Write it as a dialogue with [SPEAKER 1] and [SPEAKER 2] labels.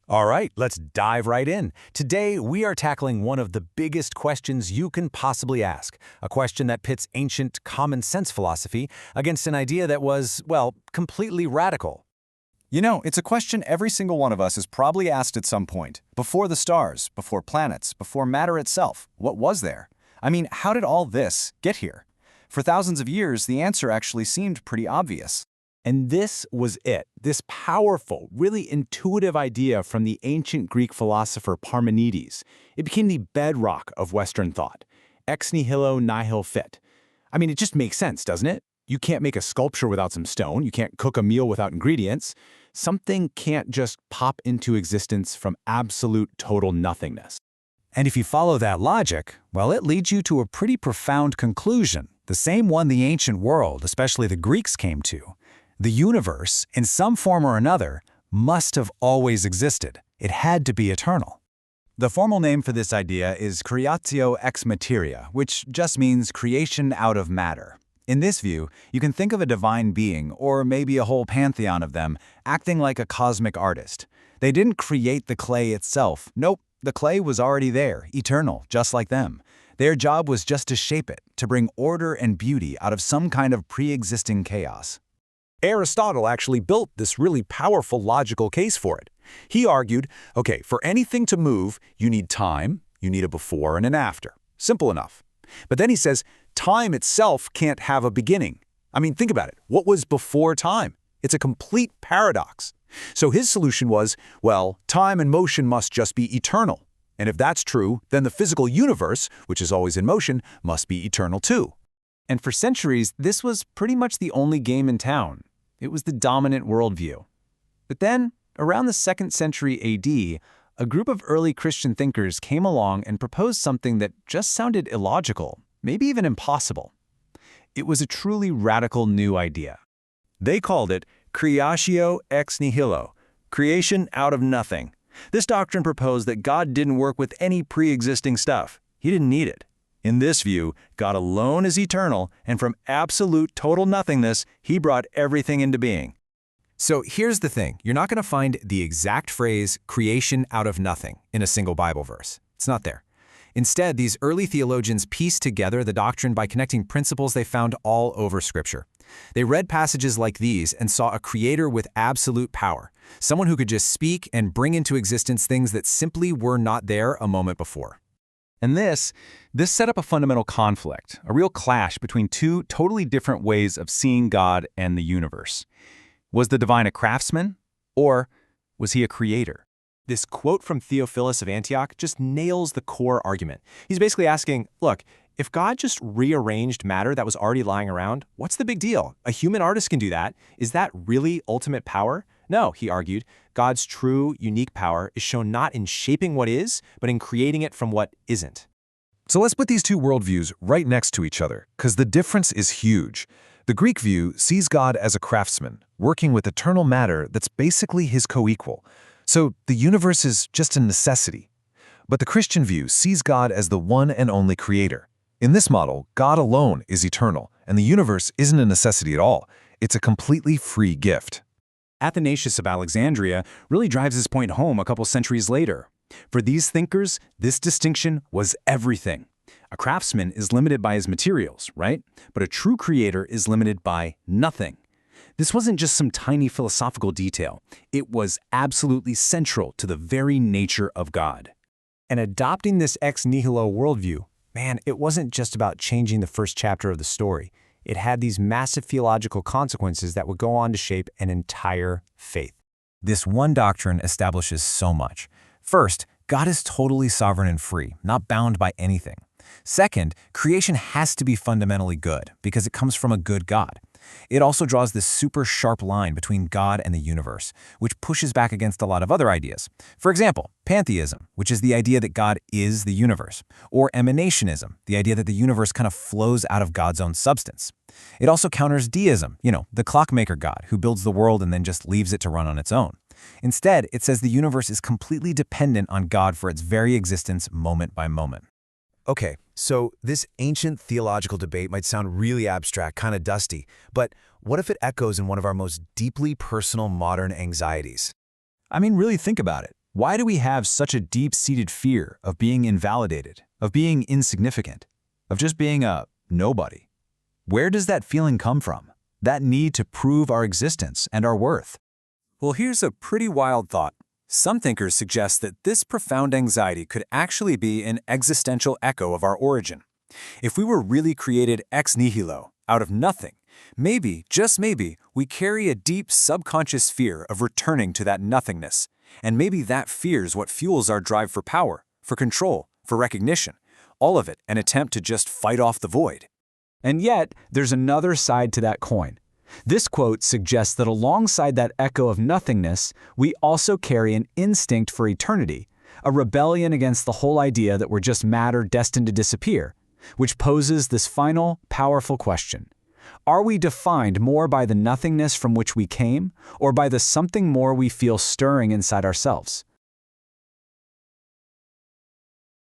[SPEAKER 1] All right, let's dive right in. Today, we are tackling one of the biggest questions you can possibly ask, a question that pits ancient common sense philosophy against an idea that was, well, completely radical.
[SPEAKER 2] You know, it's a question every single one of us has probably asked at some point. Before the stars, before planets, before matter itself, what was there? I mean, how did all this get here? For thousands of years, the answer actually seemed pretty obvious.
[SPEAKER 1] And this was it, this powerful, really intuitive idea from the ancient Greek philosopher Parmenides. It became the bedrock of Western thought. Ex nihilo nihil fit. I mean, it just makes sense, doesn't it? You can't make a sculpture without some stone. You can't cook a meal without ingredients. Something can't just pop into existence from absolute total nothingness.
[SPEAKER 2] And if you follow that logic, well, it leads you to a pretty profound conclusion, the same one the ancient world, especially the Greeks, came to. The universe, in some form or another, must have always existed. It had to be eternal. The formal name for this idea is Creatio ex materia, which just means creation out of matter. In this view, you can think of a divine being, or maybe a whole pantheon of them, acting like a cosmic artist. They didn't create the clay itself. Nope, the clay was already there, eternal, just like them. Their job was just to shape it, to bring order and beauty out of some kind of pre-existing chaos.
[SPEAKER 1] Aristotle actually built this really powerful logical case for it. He argued, okay, for anything to move, you need time, you need a before and an after. Simple enough. But then he says, time itself can't have a beginning. I mean, think about it. What was before time? It's a complete paradox. So his solution was, well, time and motion must just be eternal. And if that's true, then the physical universe, which is always in motion, must be eternal too.
[SPEAKER 2] And for centuries, this was pretty much the only game in town. It was the dominant worldview. But then, around the 2nd century AD, a group of early Christian thinkers came along and proposed something that just sounded illogical, maybe even impossible. It was a truly radical new idea.
[SPEAKER 1] They called it Creatio ex nihilo, creation out of nothing. This doctrine proposed that God didn't work with any pre-existing stuff. He didn't need it. In this view, God alone is eternal, and from absolute total nothingness, He brought everything into being.
[SPEAKER 2] So here's the thing. You're not going to find the exact phrase, creation out of nothing, in a single Bible verse. It's not there. Instead, these early theologians pieced together the doctrine by connecting principles they found all over Scripture. They read passages like these and saw a creator with absolute power, someone who could just speak and bring into existence things that simply were not there a moment before. And this set up a fundamental conflict, a real clash between two totally different ways of seeing God and the universe. Was the divine a craftsman, or was he a creator? This quote from Theophilus of Antioch just nails the core argument. He's basically asking, look, if God just rearranged matter that was already lying around, what's the big deal? A human artist can do that. Is that really ultimate power? No, he argued, God's true, unique power is shown not in shaping what is, but in creating it from what isn't.
[SPEAKER 3] So let's put these two worldviews right next to each other, because the difference is huge. The Greek view sees God as a craftsman, working with eternal matter that's basically his co-equal. So the universe is just a necessity. But the Christian view sees God as the one and only creator. In this model, God alone is eternal, and the universe isn't a necessity at all. It's a completely free gift.
[SPEAKER 2] Athanasius of Alexandria really drives this point home a couple centuries later. For these thinkers, this distinction was everything. A craftsman is limited by his materials, right? But a true creator is limited by nothing. This wasn't just some tiny philosophical detail. It was absolutely central to the very nature of God. And adopting this ex nihilo worldview, man, it wasn't just about changing the first chapter of the story. It had these massive theological consequences that would go on to shape an entire faith. This one doctrine establishes so much. First, God is totally sovereign and free, not bound by anything. Second, creation has to be fundamentally good because it comes from a good God. It also draws this super sharp line between God and the universe, which pushes back against a lot of other ideas. For example, pantheism, which is the idea that God is the universe, or emanationism, the idea that the universe kind of flows out of God's own substance. It also counters deism, the clockmaker God who builds the world and then just leaves it to run on its own. Instead, it says the universe is completely dependent on God for its very existence moment by moment.
[SPEAKER 1] Okay, so this ancient theological debate might sound really abstract, kind of dusty, but what if it echoes in one of our most deeply personal modern anxieties?
[SPEAKER 2] I mean, really think about it.
[SPEAKER 1] Why do we have such a deep-seated fear of being invalidated, of being insignificant, of just being a nobody? Where does that feeling come from? That need to prove our existence and our worth?
[SPEAKER 2] Well, here's a pretty wild thought. Some thinkers suggest that this profound anxiety could actually be an existential echo of our origin. If we were really created ex nihilo, out of nothing, maybe, just maybe, we carry a deep subconscious fear of returning to that nothingness. And maybe that fear is what fuels our drive for power, for control, for recognition. All of it an attempt to just fight off the void.
[SPEAKER 4] And yet, there's another side to that coin. This quote suggests that alongside that echo of nothingness, we also carry an instinct for eternity, a rebellion against the whole idea that we're just matter destined to disappear, which poses this final, powerful question. Are we defined more by the nothingness from which we came, or by the something more we feel stirring inside ourselves?